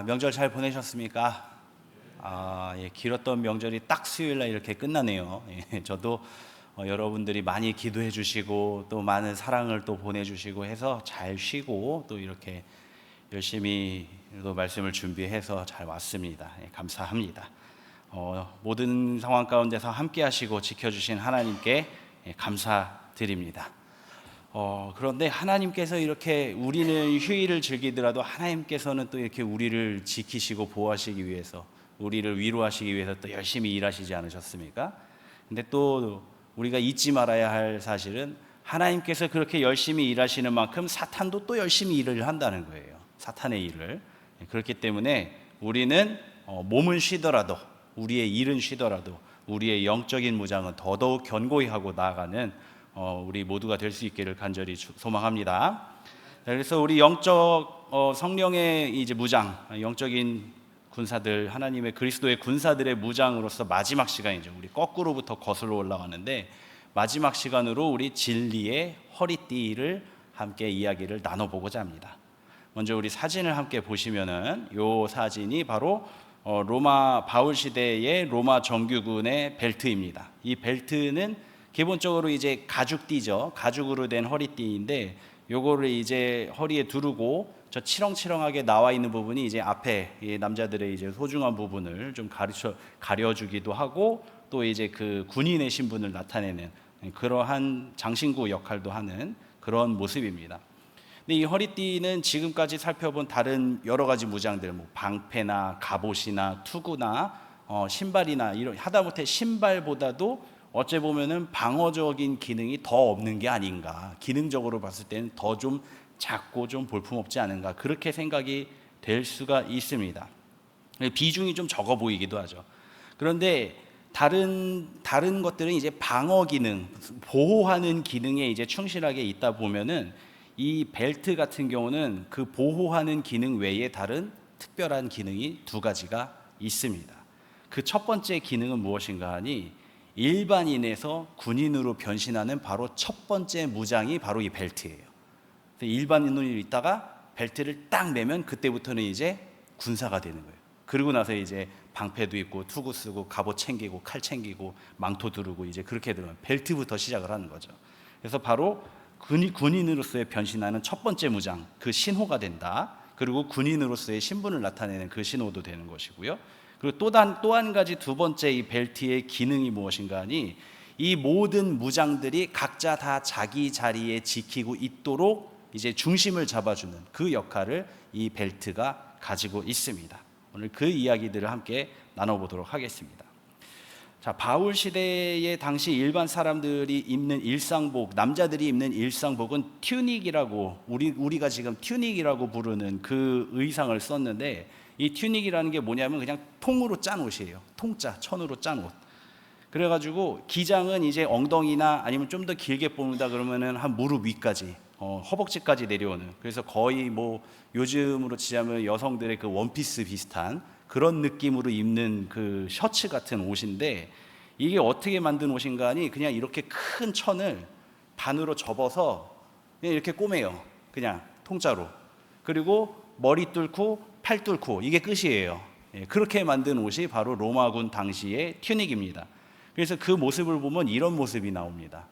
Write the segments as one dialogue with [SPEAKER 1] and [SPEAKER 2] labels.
[SPEAKER 1] 명절 잘 보내셨습니까? 예, 길었던 명절이 딱 수요일날 이렇게 끝나네요. 예, 저도 여러분들이 많이 기도해 주시고 또 많은 사랑을 또 보내주시고 해서 잘 쉬고 또 이렇게 열심히 또 말씀을 준비해서 잘 왔습니다. 예, 감사합니다. 모든 상황 가운데서 함께 하시고 지켜주신 하나님께 감사드립니다. 그런데 하나님께서 이렇게 우리는 휴일을 즐기더라도 하나님께서는 또 이렇게 우리를 지키시고 보호하시기 위해서, 우리를 위로하시기 위해서 또 열심히 일하시지 않으셨습니까? 근데 또 우리가 잊지 말아야 할 사실은 하나님께서 그렇게 열심히 일하시는 만큼 사탄도 또 열심히 일을 한다는 거예요. 사탄의 일을. 그렇기 때문에 우리는 몸은 쉬더라도, 우리의 일은 쉬더라도 우리의 영적인 무장은 더더욱 견고히 하고 나아가는 우리 모두가 될 수 있기를 간절히 소망합니다. 그래서 우리 영적 성령의 이제 무장, 영적인 군사들, 하나님의 그리스도의 군사들의 무장으로서 마지막 시간이죠. 우리 거꾸로부터 거슬러 올라가는데 마지막 시간으로 우리 진리의 허리띠를 함께 이야기를 나눠보고자 합니다. 먼저 우리 사진을 함께 보시면은 이 사진이 바로 로마 바울 시대의 로마 정규군의 벨트입니다. 이 벨트는 기본적으로 이제 가죽띠죠. 가죽으로 된 허리띠인데 요거를 이제 허리에 두르고 저 치렁치렁하게 나와 있는 부분이 이제 앞에 이 남자들의 이제 소중한 부분을 좀 가려주기도 하고 또 이제 그 군인의 신분을 나타내는 그러한 장신구 역할도 하는 그런 모습입니다. 근데 이 허리띠는 지금까지 살펴본 다른 여러 가지 무장들, 뭐 방패나 갑옷이나 투구나 신발이나 이런 하다못해 신발보다도 어째 보면은 방어적인 기능이 더 없는 게 아닌가, 기능적으로 봤을 때는 더 좀 작고 좀 볼품없지 않은가, 그렇게 생각이 될 수가 있습니다. 비중이 좀 적어 보이기도 하죠. 그런데 다른 것들은 이제 방어 기능, 보호하는 기능에 이제 충실하게 있다 보면은 이 벨트 같은 경우는 그 보호하는 기능 외에 다른 특별한 기능이 두 가지가 있습니다. 그 첫 번째 기능은 무엇인가 하니 일반인에서 군인으로 변신하는 바로 첫 번째 무장이 바로 이 벨트예요. 일반인으로 있다가 벨트를 딱 매면 그때부터는 이제 군사가 되는 거예요. 그러고 나서 이제 방패도 있고 투구 쓰고 갑옷 챙기고 칼 챙기고 망토 두르고 이제 그렇게 들어가면 벨트부터 시작을 하는 거죠. 그래서 바로 군인으로서의 변신하는 첫 번째 무장, 그 신호가 된다. 그리고 군인으로서의 신분을 나타내는 그 신호도 되는 것이고요. 그리고 또 한 가지 두 번째 이 벨트의 기능이 무엇인가 하니 이 모든 무장들이 각자 다 자기 자리에 지키고 있도록 이제 중심을 잡아주는 그 역할을 이 벨트가 가지고 있습니다. 오늘 그 이야기들을 함께 나눠보도록 하겠습니다. 자, 바울 시대의 당시 일반 사람들이 입는 일상복, 남자들이 입는 일상복은 튜닉이라고 우리가 지금 튜닉이라고 부르는 그 의상을 썼는데 이 튜닉이라는 게 뭐냐면 그냥 통으로 짠 옷이에요. 통짜, 천으로 짠 옷. 그래가지고 기장은 이제 엉덩이나 아니면 좀 더 길게 뽑는다 그러면은 한 무릎 위까지, 허벅지까지 내려오는. 그래서 거의 뭐 요즘으로 치자면 여성들의 그 원피스 비슷한 그런 느낌으로 입는 그 셔츠 같은 옷인데 이게 어떻게 만든 옷인가 하니 그냥 이렇게 큰 천을 반으로 접어서 그냥 이렇게 꼬매요. 그냥 통짜로. 그리고 머리 뚫고 팔 뚫고 이게 끝이에요. 그렇게 만든 옷이 바로 로마군 당시의 튜닉입니다. 그래서 그 모습을 보면 이런 모습이 나옵니다.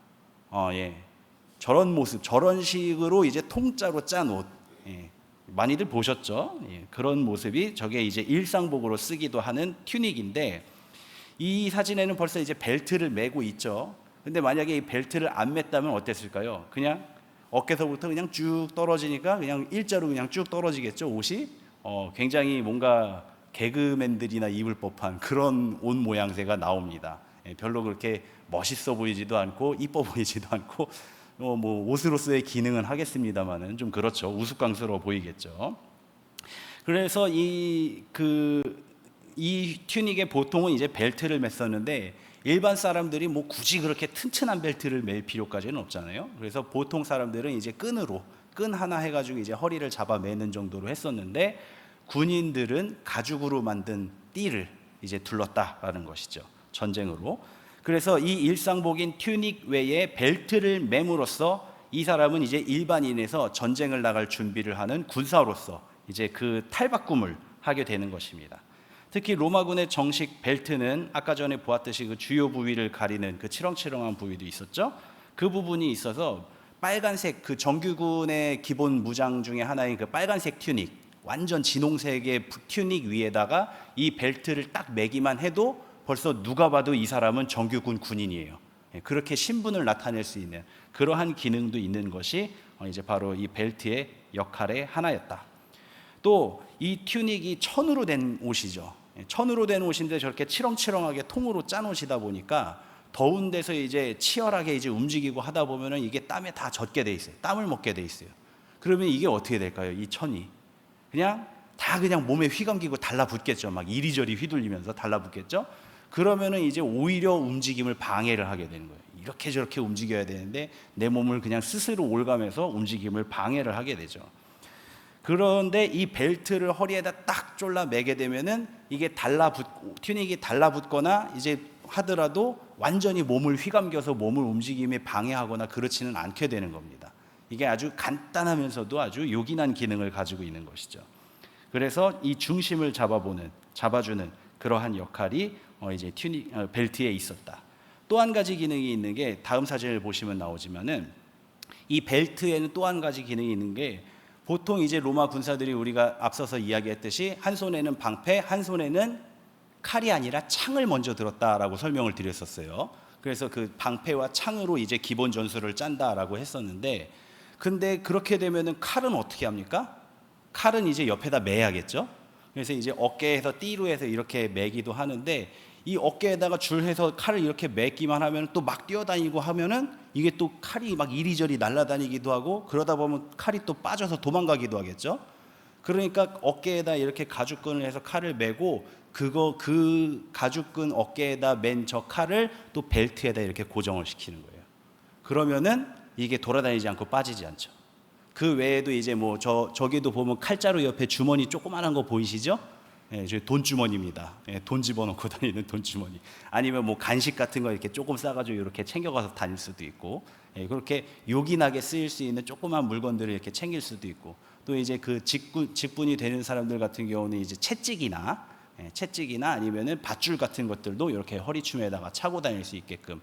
[SPEAKER 1] 저런 모습, 저런 식으로 이제 통짜로 짠 옷, 많이들 보셨죠? 그런 모습이 저게 이제 일상복으로 쓰기도 하는 튜닉인데 이 사진에는 벌써 이제 벨트를 매고 있죠. 근데 만약에 이 벨트를 안 맸다면 어땠을까요? 그냥 어깨서부터 그냥 쭉 떨어지니까 그냥 일자로 그냥 쭉 떨어지겠죠, 옷이? 굉장히 뭔가 개그맨들이나 입을 법한 그런 옷 모양새가 나옵니다. 별로 그렇게 멋있어 보이지도 않고 이뻐 보이지도 않고 뭐 옷으로서의 기능은 하겠습니다만은 좀 그렇죠. 우스꽝스러워 보이겠죠. 그래서 이 튜닉에 보통은 이제 벨트를 맸었는데 일반 사람들이 뭐 굳이 그렇게 튼튼한 벨트를 맬 필요까지는 없잖아요. 그래서 보통 사람들은 이제 끈 하나 해가지고 이제 허리를 잡아 매는 정도로 했었는데 군인들은 가죽으로 만든 띠를 이제 둘렀다라는 것이죠. 전쟁으로. 그래서 이 일상복인 튜닉 외에 벨트를 맴으로써 이 사람은 이제 일반인에서 전쟁을 나갈 준비를 하는 군사로서 이제 그 탈바꿈을 하게 되는 것입니다. 특히 로마군의 정식 벨트는 아까 전에 보았듯이 그 주요 부위를 가리는 그 치렁치렁한 부위도 있었죠. 그 부분이 있어서 빨간색, 그 정규군의 기본 무장 중에 하나인 그 빨간색 튜닉, 완전 진홍색의 튜닉 위에다가 이 벨트를 딱 매기만 해도 벌써 누가 봐도 이 사람은 정규군 군인이에요. 그렇게 신분을 나타낼 수 있는 그러한 기능도 있는 것이 이제 바로 이 벨트의 역할의 하나였다. 또 이 튜닉이 천으로 된 옷이죠. 천으로 된 옷인데 저렇게 치렁치렁하게 통으로 짠 옷이다 보니까 더운 데서 이제 치열하게 이제 움직이고 하다 보면은 이게 땀에 다 젖게 돼 있어요. 땀을 먹게 돼 있어요. 그러면 이게 어떻게 될까요? 이 천이 그냥 다 그냥 몸에 휘감기고 달라붙겠죠. 막 이리저리 휘둘리면서 달라붙겠죠. 그러면은 이제 오히려 움직임을 방해를 하게 되는 거예요. 이렇게 저렇게 움직여야 되는데 내 몸을 그냥 스스로 올가면서 움직임을 방해를 하게 되죠. 그런데 이 벨트를 허리에다 딱 졸라 매게 되면은 이게 튜닉이 달라붙거나 이제 하더라도 완전히 몸을 휘감겨서 몸을 움직임에 방해하거나 그렇지는 않게 되는 겁니다. 이게 아주 간단하면서도 아주 요긴한 기능을 가지고 있는 것이죠. 그래서 이 중심을 잡아주는 그러한 역할이 이제 벨트에 있었다. 또 한 가지 기능이 있는 게 다음 사진을 보시면 나오지만은 이 벨트에는 또 한 가지 기능이 있는 게 보통 이제 로마 군사들이 우리가 앞서서 이야기했듯이 한 손에는 방패, 한 손에는 칼이 아니라 창을 먼저 들었다라고 설명을 드렸었어요. 그래서 그 방패와 창으로 이제 기본 전술을 짠다라고 했었는데, 근데 그렇게 되면은 칼은 어떻게 합니까? 칼은 이제 옆에다 매야겠죠. 그래서 이제 어깨에서 띠로 해서 이렇게 매기도 하는데, 이 어깨에다가 줄해서 칼을 이렇게 매기만 하면 또 막 뛰어다니고 하면은 이게 또 칼이 막 이리저리 날아다니기도 하고, 그러다 보면 칼이 또 빠져서 도망가기도 하겠죠. 그러니까 어깨에다 이렇게 가죽끈을 해서 칼을 매고 그 가죽끈 어깨에다 맨 저 칼을 또 벨트에다 이렇게 고정을 시키는 거예요. 그러면은 이게 돌아다니지 않고 빠지지 않죠. 그 외에도 이제 뭐 저기도 보면 칼자루 옆에 주머니 조그만한 거 보이시죠? 예, 저 돈주머니입니다. 예, 돈 집어넣고 다니는 돈주머니. 아니면 뭐 간식 같은 거 이렇게 조금 싸가지고 이렇게 챙겨가서 다닐 수도 있고, 예, 그렇게 요긴하게 쓰일 수 있는 조그만 물건들을 이렇게 챙길 수도 있고, 또 이제 그 직분이 되는 사람들 같은 경우는 이제 채찍이나 아니면은 밧줄 같은 것들도 이렇게 허리춤에다가 차고 다닐 수 있게끔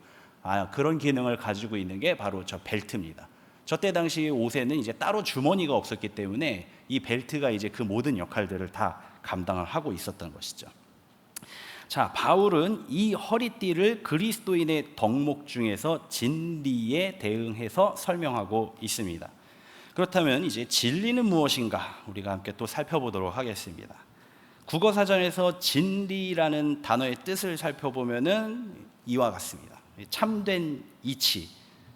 [SPEAKER 1] 그런 기능을 가지고 있는 게 바로 저 벨트입니다. 저때 당시 옷에는 이제 따로 주머니가 없었기 때문에 이 벨트가 이제 그 모든 역할들을 다 감당을 하고 있었던 것이죠. 자, 바울은 이 허리띠를 그리스도인의 덕목 중에서 진리에 대응해서 설명하고 있습니다. 그렇다면 이제 진리는 무엇인가 우리가 함께 또 살펴보도록 하겠습니다. 국어사전에서 진리라는 단어의 뜻을 살펴보면은 이와 같습니다. 참된 이치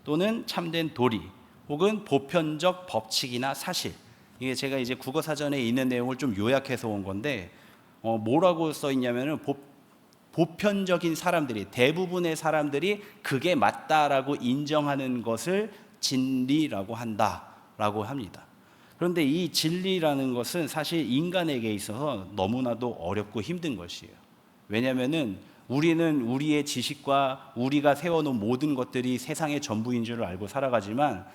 [SPEAKER 1] 또는 참된 도리 혹은 보편적 법칙이나 사실. 이게 제가 이제 국어사전에 있는 내용을 좀 요약해서 온 건데 뭐라고 써 있냐면은 보편적인 사람들이, 대부분의 사람들이 그게 맞다라고 인정하는 것을 진리라고 한다라고 합니다. 그런데 이 진리라는 것은 사실 인간에게 있어서 너무나도 어렵고 힘든 것이에요. 왜냐하면은 우리는 우리의 지식과 우리가 세워놓은 모든 것들이 세상의 전부인 줄 알고 살아가지만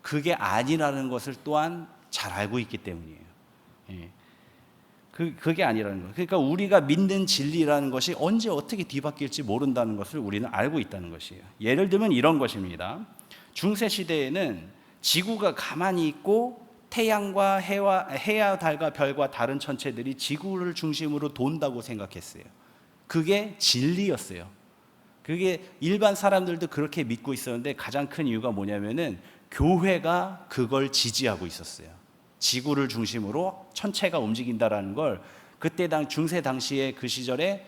[SPEAKER 1] 그게 아니라는 것을 또한 잘 알고 있기 때문이에요. 예. 그게 아니라는 거예요. 그러니까 우리가 믿는 진리라는 것이 언제 어떻게 뒤바뀔지 모른다는 것을 우리는 알고 있다는 것이에요. 예를 들면 이런 것입니다. 중세 시대에는 지구가 가만히 있고 태양과 해와 달과 별과 다른 천체들이 지구를 중심으로 돈다고 생각했어요. 그게 진리였어요. 그게 일반 사람들도 그렇게 믿고 있었는데 가장 큰 이유가 뭐냐면은 교회가 그걸 지지하고 있었어요. 지구를 중심으로 천체가 움직인다라는 걸 그때 중세 당시에 그 시절에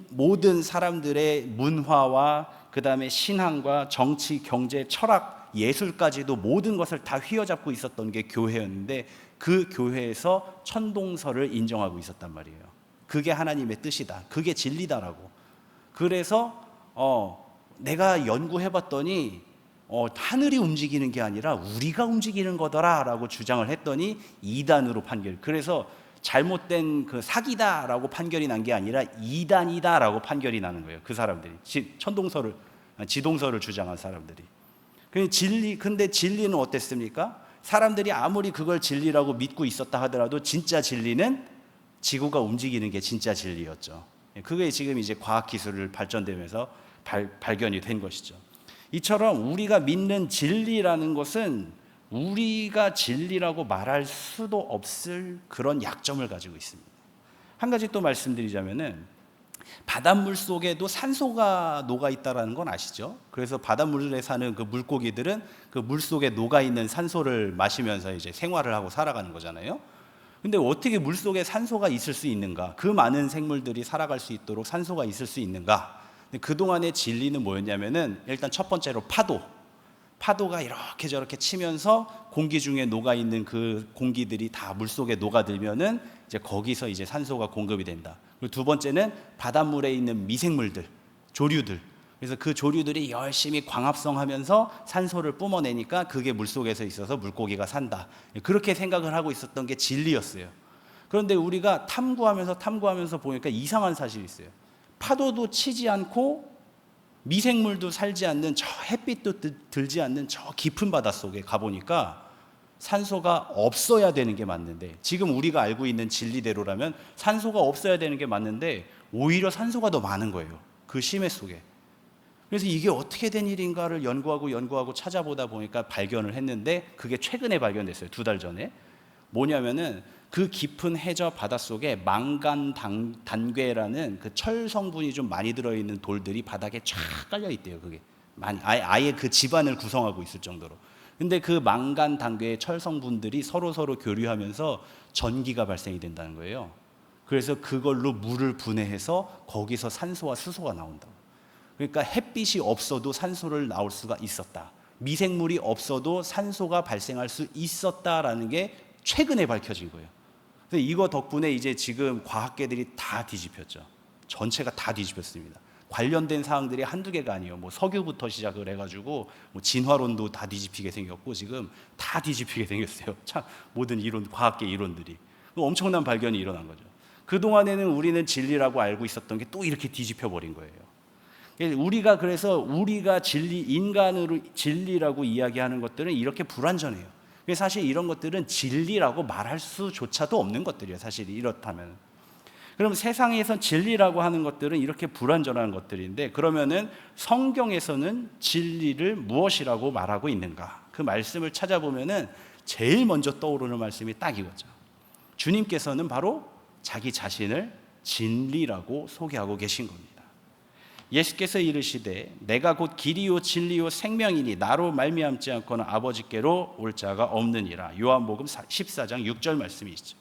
[SPEAKER 1] 모든 사람들의 문화와 그 다음에 신앙과 정치, 경제, 철학, 예술까지도 모든 것을 다 휘어잡고 있었던 게 교회였는데 그 교회에서 천동설을 인정하고 있었단 말이에요. 그게 하나님의 뜻이다. 그게 진리다라고. 그래서 내가 연구해봤더니 하늘이 움직이는 게 아니라 우리가 움직이는 거더라라고 주장을 했더니 이단으로 그래서 잘못된 그 사기다라고 판결이 난 게 아니라 이단이다라고 판결이 나는 거예요. 그 사람들이 지동설을 주장한 사람들이. 근데 진리는 어땠습니까? 사람들이 아무리 그걸 진리라고 믿고 있었다 하더라도 진짜 진리는 지구가 움직이는 게 진짜 진리였죠. 그게 지금 이제 과학 기술을 발전되면서 발견이 된 것이죠. 이처럼 우리가 믿는 진리라는 것은 우리가 진리라고 말할 수도 없을 그런 약점을 가지고 있습니다. 한 가지 또 말씀드리자면은 바닷물 속에도 산소가 녹아 있다라는 건 아시죠? 그래서 바닷물에 사는 그 물고기들은 그 물 속에 녹아 있는 산소를 마시면서 이제 생활을 하고 살아가는 거잖아요. 근데 어떻게 물 속에 산소가 있을 수 있는가? 그 많은 생물들이 살아갈 수 있도록 산소가 있을 수 있는가? 그동안의 진리는 뭐였냐면은 일단 첫 번째로 파도가 이렇게 저렇게 치면서 공기 중에 녹아 있는 그 공기들이 다 물 속에 녹아들면은 이제 거기서 이제 산소가 공급이 된다. 그리고 두 번째는 바닷물에 있는 미생물들, 조류들. 그래서 그 조류들이 열심히 광합성하면서 산소를 뿜어내니까 그게 물 속에서 있어서 물고기가 산다. 그렇게 생각을 하고 있었던 게 진리였어요. 그런데 우리가 탐구하면서 보니까 이상한 사실이 있어요. 파도도 치지 않고 미생물도 살지 않는 저 햇빛도 들지 않는 저 깊은 바닷속에 가보니까 산소가 없어야 되는 게 맞는데, 지금 우리가 알고 있는 진리대로라면 산소가 없어야 되는 게 맞는데 오히려 산소가 더 많은 거예요. 그 심해 속에. 그래서 이게 어떻게 된 일인가를 연구하고 찾아보다 보니까 발견을 했는데, 그게 최근에 발견됐어요. 2달 전에. 뭐냐면은 그 깊은 해저 바닷속에 망간 단괴라는 그 철 성분이 좀 많이 들어있는 돌들이 바닥에 쫙 깔려 있대요. 그게 아예 그 집안을 구성하고 있을 정도로. 근데 그 망간 단괴의 철 성분들이 서로 교류하면서 전기가 발생이 된다는 거예요. 그래서 그걸로 물을 분해해서 거기서 산소와 수소가 나온다고. 그러니까 햇빛이 없어도 산소를 나올 수가 있었다. 미생물이 없어도 산소가 발생할 수 있었다라는 게 최근에 밝혀진 거예요. 그래서 이거 덕분에 이제 지금 과학계들이 다 뒤집혔죠. 전체가 다 뒤집혔습니다. 관련된 사항들이 한두 개가 아니에요. 뭐 석유부터 시작을 해가지고 뭐 진화론도 다 뒤집히게 생겼고 지금 다 뒤집히게 생겼어요. 참 모든 이론, 과학계 이론들이 엄청난 발견이 일어난 거죠. 그 동안에는 우리는 진리라고 알고 있었던 게 또 이렇게 뒤집혀 버린 거예요. 그래서 우리가 인간으로 진리라고 이야기하는 것들은 이렇게 불완전해요. 사실 이런 것들은 진리라고 말할 수조차도 없는 것들이에요. 사실 이렇다면. 그럼 세상에서 진리라고 하는 것들은 이렇게 불완전한 것들인데, 그러면은 성경에서는 진리를 무엇이라고 말하고 있는가? 그 말씀을 찾아보면은 제일 먼저 떠오르는 말씀이 딱 이거죠. 주님께서는 바로 자기 자신을 진리라고 소개하고 계신 겁니다. 예수께서 이르시되 내가 곧 길이요 진리요 생명이니 나로 말미암지 않고는 아버지께로 올 자가 없느니라. 요한복음 14장 6절 말씀이시죠.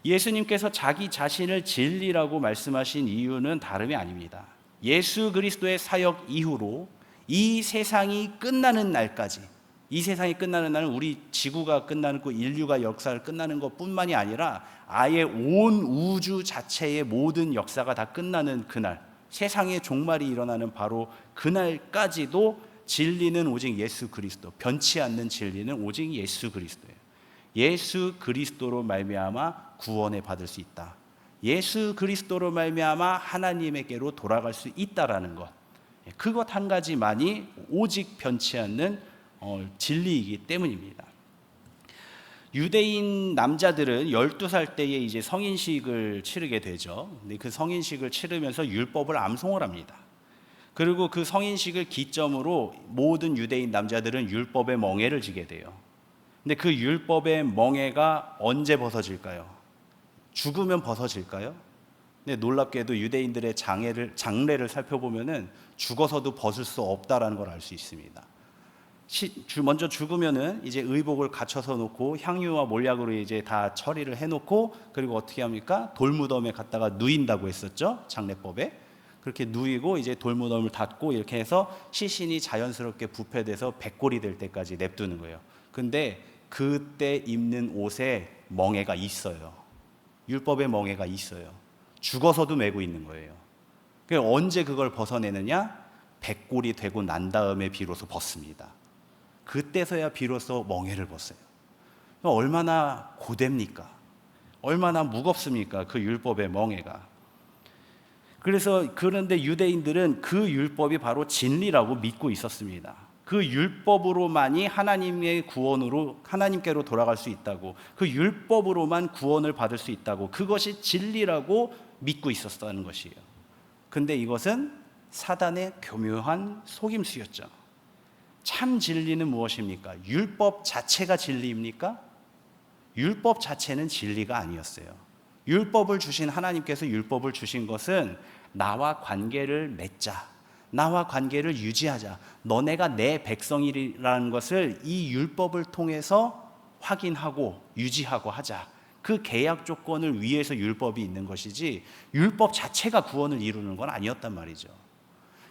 [SPEAKER 1] 예수님께서 자기 자신을 진리라고 말씀하신 이유는 다름이 아닙니다. 예수 그리스도의 사역 이후로 이 세상이 끝나는 날까지, 이 세상이 끝나는 날은 우리 지구가 끝나는 그 인류가 역사를 끝나는 것뿐만이 아니라 아예 온 우주 자체의 모든 역사가 다 끝나는 그날, 세상의 종말이 일어나는 바로 그날까지도 진리는 오직 예수 그리스도, 변치 않는 진리는 오직 예수 그리스도예요. 예수 그리스도로 말미암아 구원을 받을 수 있다. 예수 그리스도로 말미암아 하나님에게로 돌아갈 수 있다라는 것, 그것 한 가지만이 오직 변치 않는 진리이기 때문입니다. 유대인 남자들은 12살 때에 이제 성인식을 치르게 되죠. 근데 그 성인식을 치르면서 율법을 암송을 합니다. 그리고 그 성인식을 기점으로 모든 유대인 남자들은 율법의 멍에를 지게 돼요. 근데 그 율법의 멍에가 언제 벗어질까요? 죽으면 벗어질까요? 근데 놀랍게도 유대인들의 장례를 살펴보면은 죽어서도 벗을 수 없다라는 걸 알 수 있습니다. 먼저 죽으면은 이제 의복을 갖춰서 놓고 향유와 몰약으로 이제 다 처리를 해놓고, 그리고 어떻게 합니까? 돌무덤에 갖다가 누인다고 했었죠, 장례법에. 그렇게 누이고 이제 돌무덤을 닫고 이렇게 해서 시신이 자연스럽게 부패돼서 백골이 될 때까지 냅두는 거예요. 근데 그때 입는 옷에 멍에가 있어요. 율법의 멍에가 있어요. 죽어서도 메고 있는 거예요. 그러니까 언제 그걸 벗어내느냐? 백골이 되고 난 다음에 비로소 벗습니다. 그때서야 비로소 멍에를 벗어요. 얼마나 고됩니까? 얼마나 무겁습니까? 그 율법의 멍에가. 그런데 유대인들은 그 율법이 바로 진리라고 믿고 있었습니다. 그 율법으로만이 하나님의 구원으로 하나님께로 돌아갈 수 있다고, 그 율법으로만 구원을 받을 수 있다고, 그것이 진리라고 믿고 있었다는 것이에요. 근데 이것은 사단의 교묘한 속임수였죠. 참 진리는 무엇입니까? 율법 자체가 진리입니까? 율법 자체는 진리가 아니었어요. 율법을 주신 하나님께서 율법을 주신 것은 나와 관계를 맺자, 나와 관계를 유지하자, 너네가 내 백성이라는 것을 이 율법을 통해서 확인하고 유지하고 하자, 그 계약 조건을 위해서 율법이 있는 것이지 율법 자체가 구원을 이루는 건 아니었단 말이죠.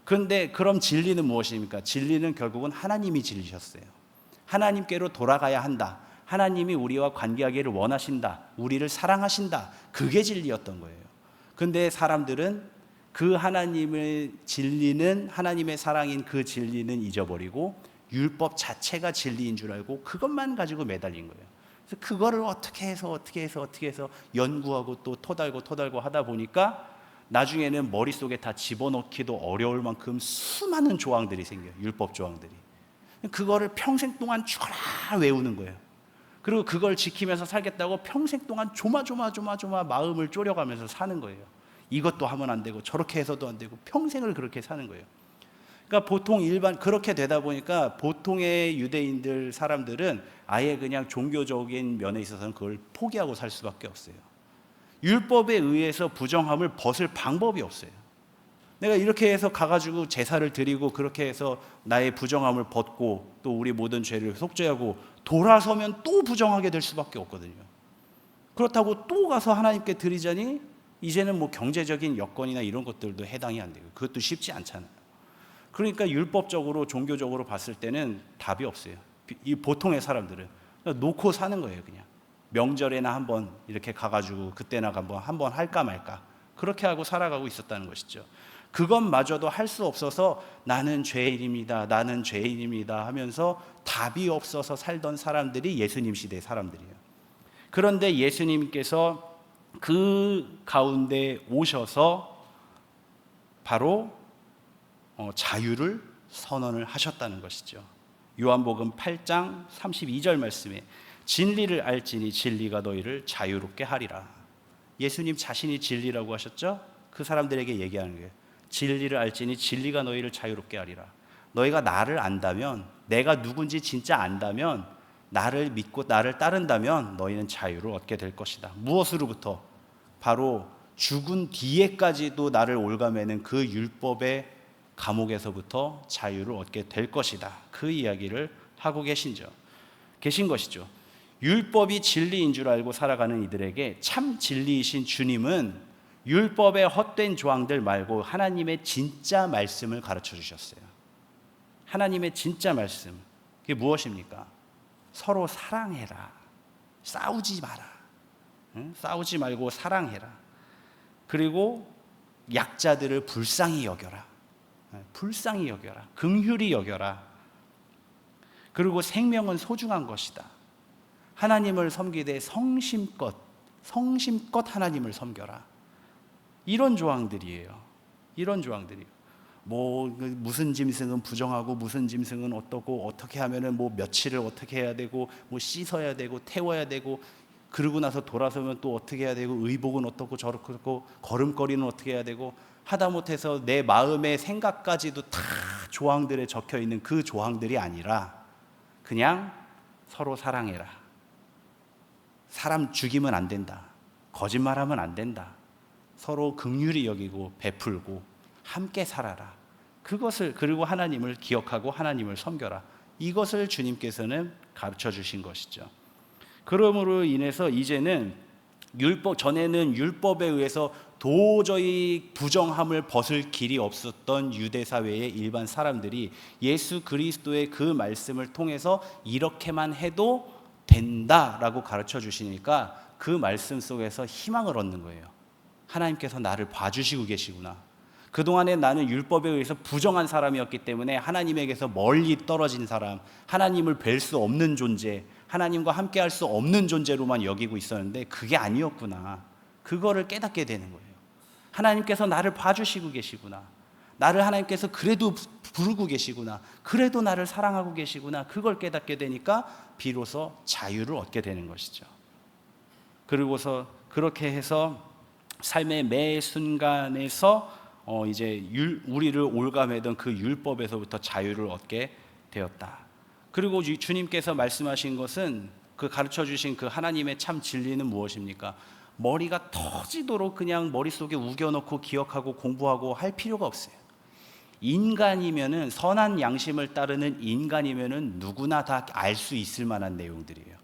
[SPEAKER 1] 그런데 그럼 진리는 무엇입니까? 진리는 결국은 하나님이 진리셨어요. 하나님께로 돌아가야 한다, 하나님이 우리와 관계하기를 원하신다, 우리를 사랑하신다, 그게 진리였던 거예요. 그런데 사람들은 그 하나님의 진리는, 하나님의 사랑인 그 진리는 잊어버리고 율법 자체가 진리인 줄 알고 그것만 가지고 매달린 거예요. 그래서 그거를 어떻게 해서 연구하고 또 토달고 하다 보니까 나중에는 머릿속에 다 집어넣기도 어려울 만큼 수많은 조항들이 생겨요. 율법 조항들이. 그거를 평생 동안 쭉 외우는 거예요. 그리고 그걸 지키면서 살겠다고 평생 동안 조마조마 마음을 졸여가면서 사는 거예요. 이것도 하면 안 되고 저렇게 해서도 안 되고 평생을 그렇게 사는 거예요. 그러니까 보통 그렇게 되다 보니까 보통의 유대인들 사람들은 아예 그냥 종교적인 면에 있어서는 그걸 포기하고 살 수밖에 없어요. 율법에 의해서 부정함을 벗을 방법이 없어요. 내가 이렇게 해서 가가지고 제사를 드리고 그렇게 해서 나의 부정함을 벗고 또 우리 모든 죄를 속죄하고 돌아서면 또 부정하게 될 수밖에 없거든요. 그렇다고 또 가서 하나님께 드리자니 이제는 뭐 경제적인 여건이나 이런 것들도 해당이 안 되고 그것도 쉽지 않잖아요. 그러니까 율법적으로 종교적으로 봤을 때는 답이 없어요. 이 보통의 사람들은 놓고 사는 거예요. 그냥 명절에나 한번 이렇게 가가지고 그때나 한번 할까 말까 그렇게 하고 살아가고 있었다는 것이죠. 그것마저도 할 수 없어서 나는 죄인입니다 하면서 답이 없어서 살던 사람들이 예수님 시대 사람들이에요. 그런데 예수님께서 그 가운데 오셔서 바로 자유를 선언을 하셨다는 것이죠. 요한복음 8장 32절 말씀에 진리를 알지니 진리가 너희를 자유롭게 하리라. 예수님 자신이 진리라고 하셨죠? 그 사람들에게 얘기하는 거예요. 진리를 알지니 진리가 너희를 자유롭게 하리라. 너희가 나를 안다면, 내가 누군지 진짜 안다면, 나를 믿고 나를 따른다면 너희는 자유를 얻게 될 것이다. 무엇으로부터? 바로 죽은 뒤에까지도 나를 올가매는 그 율법의 감옥에서부터 자유를 얻게 될 것이다. 그 이야기를 하고 계신 것이죠. 율법이 진리인 줄 알고 살아가는 이들에게 참 진리이신 주님은 율법의 헛된 조항들 말고 하나님의 진짜 말씀을 가르쳐 주셨어요. 하나님의 진짜 말씀, 그게 무엇입니까? 서로 사랑해라. 싸우지 마라. 싸우지 말고 사랑해라. 그리고 약자들을 불쌍히 여겨라. 불쌍히 여겨라. 긍휼히 여겨라. 그리고 생명은 소중한 것이다. 하나님을 섬기되 성심껏 하나님을 섬겨라. 이런 조항들이에요. 무슨 짐승은 부정하고 무슨 짐승은 어떻고 어떻게 하면은 며칠을 어떻게 해야 되고 씻어야 되고 태워야 되고 그러고 나서 돌아서면 또 어떻게 해야 되고 의복은 어떻고 저렇고 걸음걸이는 어떻게 해야 되고 하다못해서 내 마음의 생각까지도 다 조항들에 적혀 있는 그 조항들이 아니라 그냥 서로 사랑해라. 사람 죽이면 안 된다. 거짓말하면 안 된다. 서로 긍휼히 여기고 베풀고 함께 살아라. 그것을, 그리고 하나님을 기억하고 하나님을 섬겨라. 이것을 주님께서는 가르쳐 주신 것이죠. 그러므로 인해서 이제는 전에는 율법에 의해서 도저히 부정함을 벗을 길이 없었던 유대 사회의 일반 사람들이 예수 그리스도의 그 말씀을 통해서 이렇게만 해도 된다라고 가르쳐 주시니까 그 말씀 속에서 희망을 얻는 거예요. 하나님께서 나를 봐주시고 계시구나. 그동안에 나는 율법에 의해서 부정한 사람이었기 때문에 하나님에게서 멀리 떨어진 사람, 하나님을 뵐 수 없는 존재, 하나님과 함께 할 수 없는 존재로만 여기고 있었는데 그게 아니었구나. 그거를 깨닫게 되는 거예요. 하나님께서 나를 봐주시고 계시구나. 나를 하나님께서 그래도 부르고 계시구나. 그래도 나를 사랑하고 계시구나. 그걸 깨닫게 되니까 비로소 자유를 얻게 되는 것이죠. 그리고서 그렇게 해서 삶의 매 순간에서 이제 우리를 올가매던 그 율법에서부터 자유를 얻게 되었다. 그리고 주님께서 말씀하신 것은 그 가르쳐 주신 그 하나님의 참 진리는 무엇입니까? 머리가 터지도록 그냥 머릿속에 우겨놓고 기억하고 공부하고 할 필요가 없어요. 인간이면은, 선한 양심을 따르는 인간이면은 누구나 다 알 수 있을 만한 내용들이에요.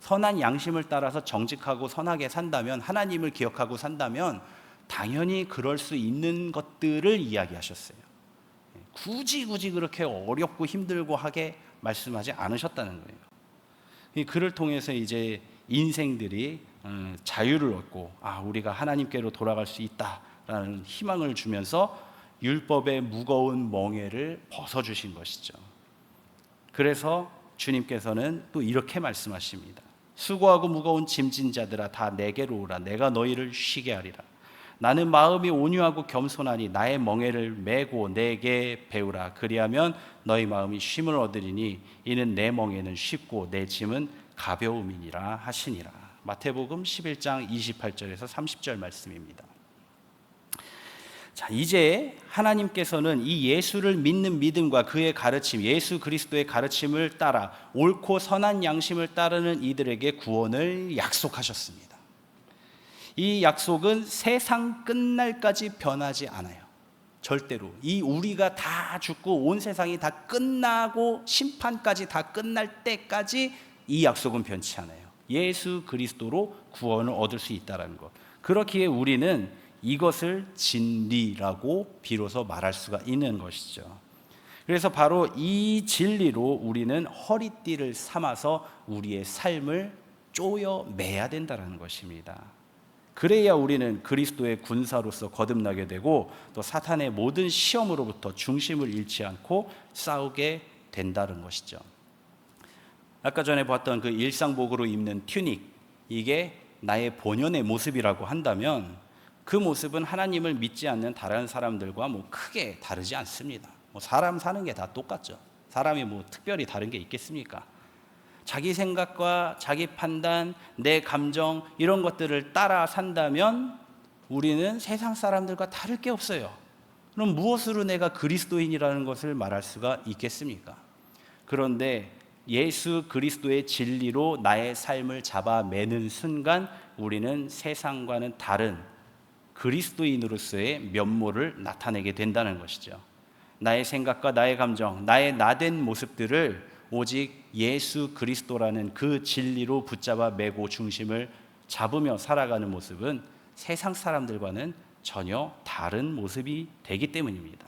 [SPEAKER 1] 선한 양심을 따라서 정직하고 선하게 산다면, 하나님을 기억하고 산다면 당연히 그럴 수 있는 것들을 이야기하셨어요. 굳이 그렇게 어렵고 힘들고 하게 말씀하지 않으셨다는 거예요. 이 글을 통해서 이제 인생들이 자유를 얻고 우리가 하나님께로 돌아갈 수 있다라는 희망을 주면서 율법의 무거운 멍에를 벗어주신 것이죠. 그래서 주님께서는 또 이렇게 말씀하십니다. 수고하고 무거운 짐진 자들아 다 내게로 오라. 내가 너희를 쉬게 하리라. 나는 마음이 온유하고 겸손하니 나의 멍에를 메고 내게 배우라. 그리하면 너희 마음이 쉼을 얻으리니 이는 내 멍에는 쉽고 내 짐은 가벼움이니라 하시니라. 마태복음 11장 28절에서 30절 말씀입니다. 자, 이제 하나님께서는 이 예수를 믿는 믿음과 그의 가르침, 예수 그리스도의 가르침을 따라 옳고 선한 양심을 따르는 이들에게 구원을 약속하셨습니다. 이 약속은 세상 끝날까지 변하지 않아요. 절대로. 이 우리가 다 죽고 온 세상이 다 끝나고 심판까지 다 끝날 때까지 이 약속은 변치 않아요. 예수 그리스도로 구원을 얻을 수 있다는 것. 그렇기에 우리는 이것을 진리라고 비로소 말할 수가 있는 것이죠. 그래서 바로 이 진리로 우리는 허리띠를 삼아서 우리의 삶을 쪼여매야 된다는 것입니다. 그래야 우리는 그리스도의 군사로서 거듭나게 되고 또 사탄의 모든 시험으로부터 중심을 잃지 않고 싸우게 된다는 것이죠. 아까 전에 봤던 그 일상복으로 입는 튜닉, 이게 나의 본연의 모습이라고 한다면 그 모습은 하나님을 믿지 않는 다른 사람들과 크게 다르지 않습니다. 사람 사는 게 다 똑같죠. 사람이 특별히 다른 게 있겠습니까? 자기 생각과 자기 판단, 내 감정 이런 것들을 따라 산다면 우리는 세상 사람들과 다를 게 없어요. 그럼 무엇으로 내가 그리스도인이라는 것을 말할 수가 있겠습니까? 그런데 예수 그리스도의 진리로 나의 삶을 잡아매는 순간 우리는 세상과는 다른 그리스도인으로서의 면모를 나타내게 된다는 것이죠. 나의 생각과 나의 감정, 나의 나된 모습들을 오직 예수 그리스도라는 그 진리로 붙잡아 매고 중심을 잡으며 살아가는 모습은 세상 사람들과는 전혀 다른 모습이 되기 때문입니다.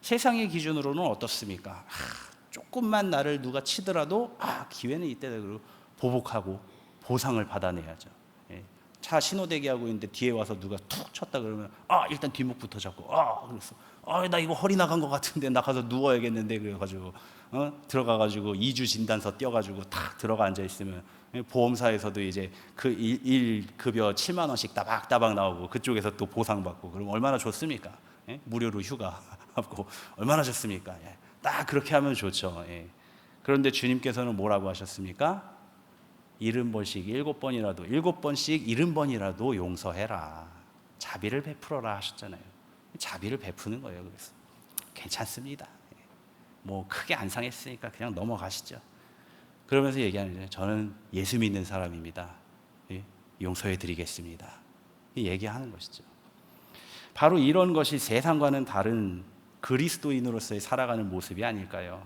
[SPEAKER 1] 세상의 기준으로는 어떻습니까? 조금만 나를 누가 치더라도 기회는 이때다 그러고 보복하고 보상을 받아내야죠. 차 신호대기하고 있는데 뒤에 와서 누가 툭 쳤다 그러면 일단 뒷목부터 잡고 그랬어. 나 이거 허리 나간 것 같은데 나 가서 누워야겠는데 그래가지고 들어가가지고 2주 진단서 떼어가지고 탁 들어가 앉아 있으면 보험사에서도 이제 그 일 급여 7만 원씩 따박따박 나오고 그쪽에서 또 보상받고 그럼 얼마나 좋습니까? 무료로 휴가 하고 얼마나 좋습니까? 딱 그렇게 하면 좋죠. 그런데 주님께서는 뭐라고 하셨습니까? 70번씩 7번이라도 7번씩 70번이라도 용서해라. 자비를 베풀어라 하셨잖아요. 자비를 베푸는 거예요. 그래서 괜찮습니다. 크게 안 상했으니까 그냥 넘어가시죠. 그러면서 얘기하는 거예요. 저는 예수 믿는 사람입니다. 용서해 드리겠습니다. 얘기하는 것이죠. 바로 이런 것이 세상과는 다른 그리스도인으로서의 살아가는 모습이 아닐까요?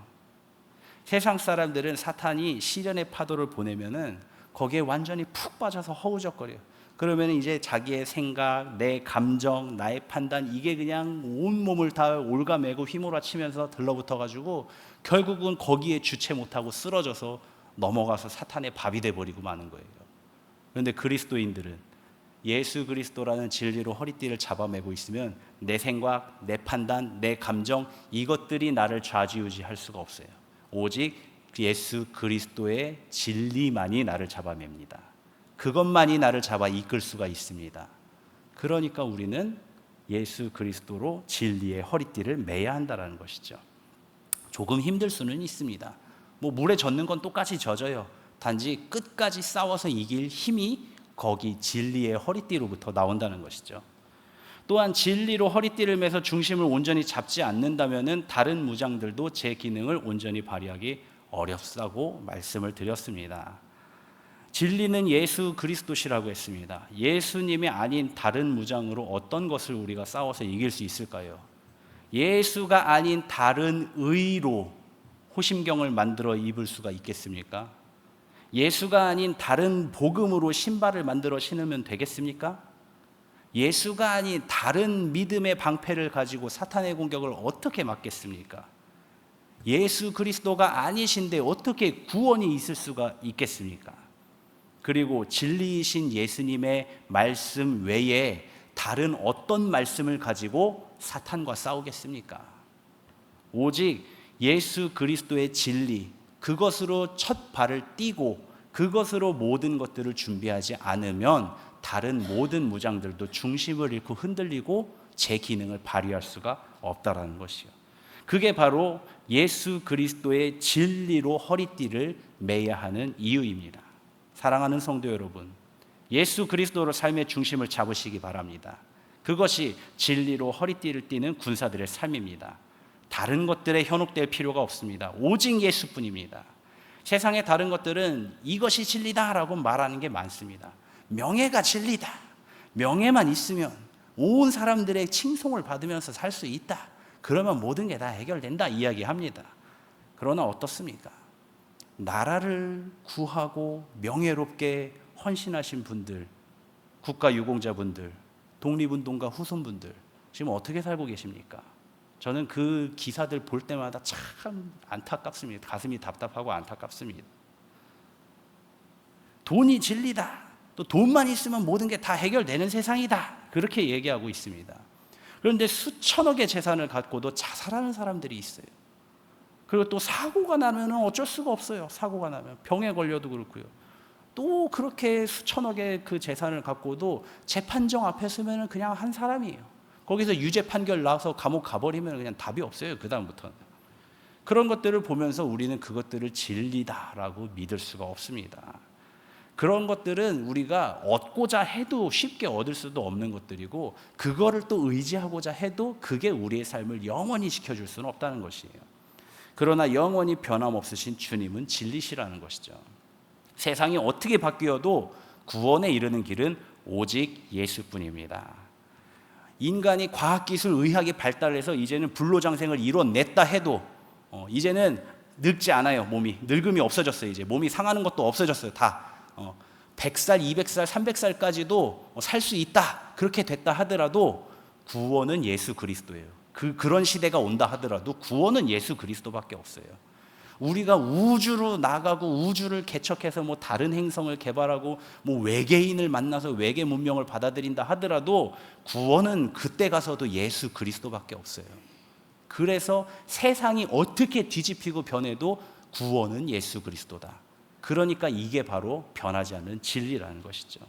[SPEAKER 1] 세상 사람들은 사탄이 시련의 파도를 보내면은 거기에 완전히 푹 빠져서 허우적거려요. 그러면 이제 자기의 생각, 내 감정, 나의 판단 이게 그냥 온 몸을 다 올가매고 휘몰아치면서 들러붙어가지고 결국은 거기에 주체 못하고 쓰러져서 넘어가서 사탄의 밥이 돼버리고 마는 거예요. 그런데 그리스도인들은 예수 그리스도라는 진리로 허리띠를 잡아매고 있으면 내 생각, 내 판단, 내 감정 이것들이 나를 좌지우지할 수가 없어요. 오직 예수 그리스도의 진리만이 나를 잡아맵니다. 그것만이 나를 잡아 이끌 수가 있습니다. 그러니까 우리는 예수 그리스도로 진리의 허리띠를 매야 한다는 것이죠. 조금 힘들 수는 있습니다. 물에 젖는 건 똑같이 젖어요. 단지 끝까지 싸워서 이길 힘이 거기 진리의 허리띠로부터 나온다는 것이죠. 또한 진리로 허리띠를 매서 중심을 온전히 잡지 않는다면 다른 무장들도 제 기능을 온전히 발휘하기 어렵다고 말씀을 드렸습니다. 진리는 예수 그리스도시라고 했습니다. 예수님이 아닌 다른 무장으로 어떤 것을 우리가 싸워서 이길 수 있을까요? 예수가 아닌 다른 의로 호심경을 만들어 입을 수가 있겠습니까? 예수가 아닌 다른 복음으로 신발을 만들어 신으면 되겠습니까? 예수가 아닌 다른 믿음의 방패를 가지고 사탄의 공격을 어떻게 막겠습니까? 예수 그리스도가 아니신데 어떻게 구원이 있을 수가 있겠습니까? 그리고 진리이신 예수님의 말씀 외에 다른 어떤 말씀을 가지고 사탄과 싸우겠습니까? 오직 예수 그리스도의 진리, 그것으로 첫 발을 띄고 그것으로 모든 것들을 준비하지 않으면 다른 모든 무장들도 중심을 잃고 흔들리고 제 기능을 발휘할 수가 없다라는 것이요. 그게 바로 예수 그리스도의 진리로 허리띠를 매야 하는 이유입니다. 사랑하는 성도 여러분, 예수 그리스도로 삶의 중심을 잡으시기 바랍니다. 그것이 진리로 허리띠를 띠는 군사들의 삶입니다. 다른 것들에 현혹될 필요가 없습니다. 오직 예수뿐입니다. 세상의 다른 것들은 이것이 진리다라고 말하는 게 많습니다. 명예가 진리다. 명예만 있으면 온 사람들의 칭송을 받으면서 살 수 있다. 그러면 모든 게 다 해결된다 이야기합니다. 그러나 어떻습니까? 나라를 구하고 명예롭게 헌신하신 분들, 국가유공자분들, 독립운동가 후손분들 지금 어떻게 살고 계십니까? 저는 그 기사들 볼 때마다 참 안타깝습니다. 가슴이 답답하고 안타깝습니다. 돈이 진리다. 또 돈만 있으면 모든 게 다 해결되는 세상이다. 그렇게 얘기하고 있습니다. 그런데 수천억의 재산을 갖고도 자살하는 사람들이 있어요. 그리고 또 사고가 나면 어쩔 수가 없어요. 사고가 나면 병에 걸려도 그렇고요. 또 그렇게 수천억의 그 재산을 갖고도 재판정 앞에 서면 그냥 한 사람이에요. 거기서 유죄 판결 나와서 감옥 가버리면 그냥 답이 없어요. 그 다음부터는. 그런 것들을 보면서 우리는 그것들을 진리다라고 믿을 수가 없습니다. 그런 것들은 우리가 얻고자 해도 쉽게 얻을 수도 없는 것들이고, 그거를 또 의지하고자 해도 그게 우리의 삶을 영원히 지켜줄 수는 없다는 것이에요. 그러나 영원히 변함없으신 주님은 진리시라는 것이죠. 세상이 어떻게 바뀌어도 구원에 이르는 길은 오직 예수뿐입니다. 인간이 과학기술, 의학이 발달해서 이제는 불로장생을 이뤄냈다 해도 이제는 늙지 않아요. 몸이 늙음이 없어졌어요. 이제 몸이 상하는 것도 없어졌어요. 다 100살, 200살, 300살까지도 살 수 있다. 그렇게 됐다 하더라도 구원은 예수 그리스도예요. 그런 시대가 온다 하더라도 구원은 예수 그리스도밖에 없어요. 우리가 우주로 나가고 우주를 개척해서 다른 행성을 개발하고 외계인을 만나서 외계 문명을 받아들인다 하더라도 구원은 그때 가서도 예수 그리스도밖에 없어요. 그래서 세상이 어떻게 뒤집히고 변해도 구원은 예수 그리스도다. 그러니까 이게 바로 변하지 않는 진리라는 것이죠.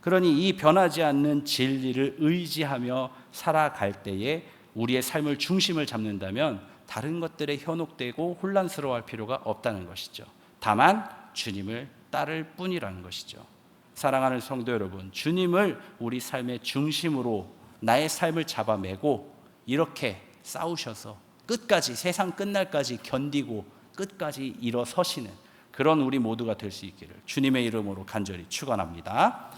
[SPEAKER 1] 그러니 이 변하지 않는 진리를 의지하며 살아갈 때에 우리의 삶을 중심을 잡는다면 다른 것들에 현혹되고 혼란스러워할 필요가 없다는 것이죠. 다만 주님을 따를 뿐이라는 것이죠. 사랑하는 성도 여러분, 주님을 우리 삶의 중심으로 나의 삶을 잡아매고 이렇게 싸우셔서 끝까지, 세상 끝날까지 견디고 끝까지 일어서시는 그런 우리 모두가 될 수 있기를 주님의 이름으로 간절히 축원합니다.